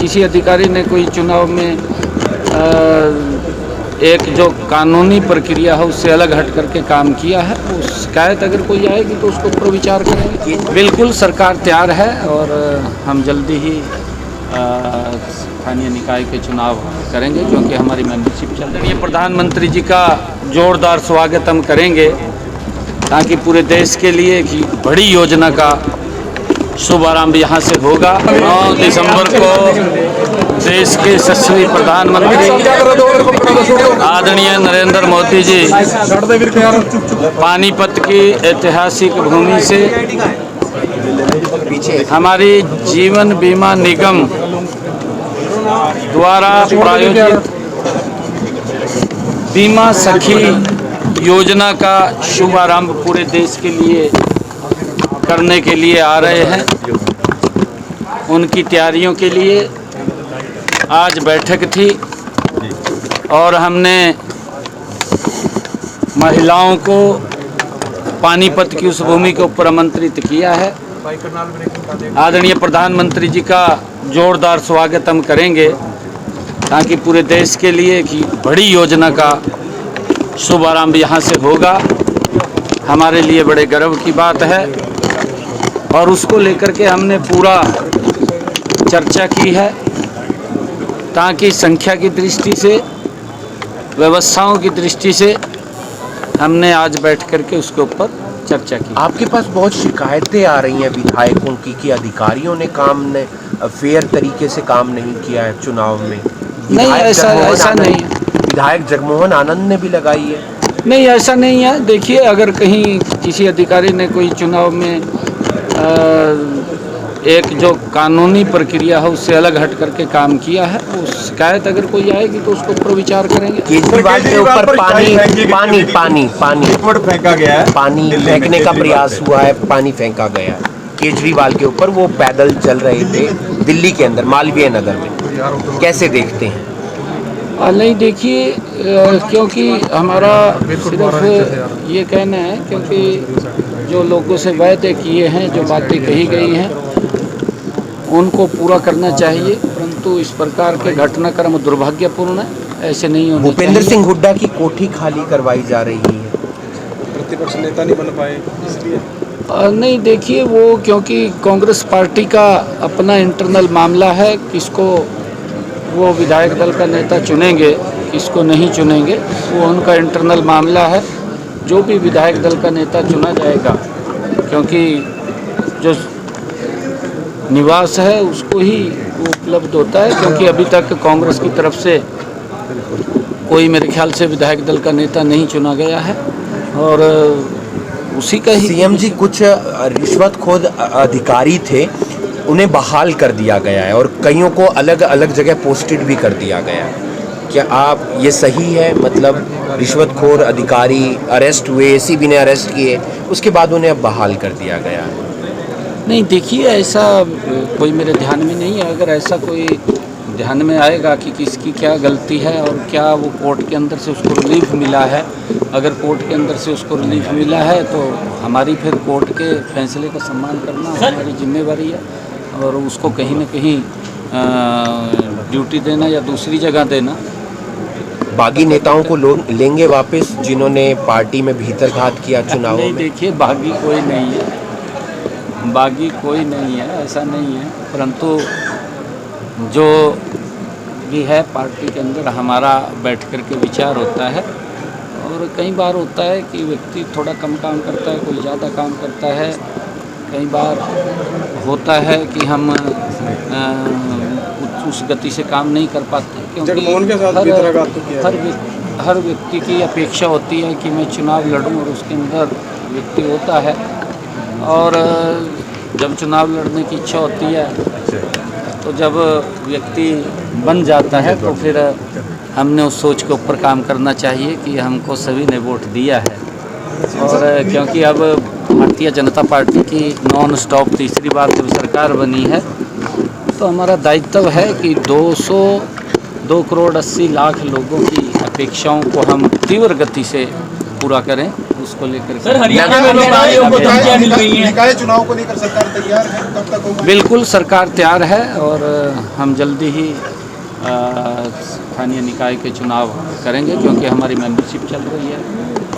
किसी अधिकारी ने कोई चुनाव में एक जो कानूनी प्रक्रिया है उससे अलग हट करके काम किया है, उस शिकायत अगर कोई आएगी तो उसको ऊपर विचार करेंगे। बिल्कुल सरकार तैयार है और हम जल्दी ही स्थानीय निकाय के चुनाव करेंगे, क्योंकि हमारी मेंबरशिप चल रही है। प्रधानमंत्री जी का जोरदार स्वागत हम करेंगे ताकि पूरे देश के लिए एक बड़ी योजना का शुभारंभ यहाँ से होगा। 9 दिसंबर को देश के यशस्वी प्रधानमंत्री आदरणीय नरेंद्र मोदी जी पानीपत की ऐतिहासिक भूमि से हमारी जीवन बीमा निगम द्वारा प्रायोजित बीमा सखी योजना का शुभारंभ पूरे देश के लिए करने के लिए आ रहे हैं। उनकी तैयारियों के लिए आज बैठक थी और हमने महिलाओं को पानीपत की उस भूमि के ऊपर आमंत्रित किया है। आदरणीय प्रधानमंत्री जी का जोरदार स्वागत हम करेंगे ताकि पूरे देश के लिए एक बड़ी योजना का शुभारंभ यहाँ से होगा। हमारे लिए बड़े गर्व की बात है और उसको लेकर के हमने पूरा चर्चा की है ताकि संख्या की दृष्टि से, व्यवस्थाओं की दृष्टि से हमने आज बैठ करके उसके ऊपर चर्चा की। आपके पास बहुत शिकायतें आ रही हैं विधायकों की कि अधिकारियों ने फेयर तरीके से काम नहीं किया है चुनाव में। नहीं, ऐसा नहीं है। विधायक जगमोहन आनंद ने भी लगाई है। नहीं, ऐसा नहीं है। देखिए, अगर कहीं किसी अधिकारी ने कोई चुनाव में एक जो कानूनी प्रक्रिया है उससे अलग हट करके काम किया है, उस शिकायत अगर कोई आएगी तो उसको ऊपर विचार करेंगे। केजरीवाल के ऊपर पानी फेंका गया है, पानी फेंकने का प्रयास हुआ है, पानी फेंका गया है केजरीवाल के ऊपर। वो पैदल चल रहे थे दिल्ली के अंदर मालवीय नगर में, कैसे देखते हैं? नहीं, देखिए, क्योंकि हमारा सिर्फ ये कहना है, क्योंकि जो लोगों से वायदे किए हैं, जो बातें कही गई हैं, उनको पूरा करना चाहिए, परंतु इस प्रकार के घटनाक्रम दुर्भाग्यपूर्ण है, ऐसे नहीं होने चाहिए। भूपेंद्र सिंह हुड्डा की कोठी खाली करवाई जा रही है, प्रतिपक्ष नेता नहीं बन पाए इसलिए। नहीं, देखिए, वो क्योंकि कांग्रेस पार्टी का अपना इंटरनल मामला है, किसको वो विधायक दल का नेता चुनेंगे, किसको नहीं चुनेंगे, वो उनका इंटरनल मामला है। जो भी विधायक दल का नेता चुना जाएगा, क्योंकि जो निवास है उसको ही वो उपलब्ध होता है, क्योंकि अभी तक कांग्रेस की तरफ से कोई मेरे ख्याल से विधायक दल का नेता नहीं चुना गया है और उसी का ही। सीएम जी, कुछ रिश्वतखोर अधिकारी थे, उन्हें बहाल कर दिया गया है और कईयों को अलग अलग जगह पोस्टेड भी कर दिया गया है। क्या आप ये सही है? मतलब रिश्वतखोर अधिकारी अरेस्ट हुए, एसीबी ने अरेस्ट किए, उसके बाद उन्हें अब बहाल कर दिया गया है। नहीं, देखिए, ऐसा कोई मेरे ध्यान में नहीं है। अगर ऐसा कोई ध्यान में आएगा कि किसकी क्या गलती है और क्या वो कोर्ट के अंदर से उसको रिलीफ मिला है, अगर कोर्ट के अंदर से उसको रिलीफ मिला है तो हमारी फिर कोर्ट के फैसले का सम्मान करना हमारी जिम्मेवारी है और उसको कहीं न कहीं ड्यूटी देना या दूसरी जगह देना। बागी नेताओं को लोग लेंगे वापस जिन्होंने पार्टी में भीतरघात किया चुनाव में? देखिए, बागी कोई नहीं है, बागी कोई नहीं है, ऐसा नहीं है, परंतु जो भी है पार्टी के अंदर हमारा बैठ कर के विचार होता है और कई बार होता है कि व्यक्ति थोड़ा कम काम करता है, कोई ज़्यादा काम करता है। कई बार होता है कि हम उस गति से काम नहीं कर पाते, क्योंकि हर व्यक्ति की अपेक्षा होती है कि मैं चुनाव लड़ूं और उसके अंदर व्यक्ति होता है और जब चुनाव लड़ने की इच्छा होती है तो जब व्यक्ति बन जाता है तो फिर हमने उस सोच के ऊपर काम करना चाहिए कि हमको सभी ने वोट दिया है और क्योंकि अब भारतीय जनता पार्टी की नॉन स्टॉप तीसरी बार जब सरकार बनी है तो हमारा दायित्व है कि 2 करोड़ 80 लाख लोगों की अपेक्षाओं को हम तीव्र गति से पूरा करें, उसको लेकर सर हरियाणा में व्यापारियों को धमकियां मिल रही हैं। निकाय चुनाव को लेकर सरकार तैयार है, कब तक होगा? बिल्कुल सरकार तैयार है और हम जल्दी ही स्थानीय निकाय के चुनाव करेंगे, क्योंकि हमारी मेंबरशिप चल रही है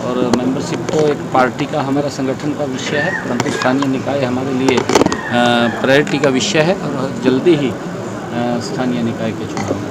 और मेंबरशिप तो एक पार्टी का, हमारा संगठन का विषय है, परंतु स्थानीय निकाय हमारे लिए प्रायोरिटी का विषय है और जल्दी ही स्थानीय निकाय के चुनाव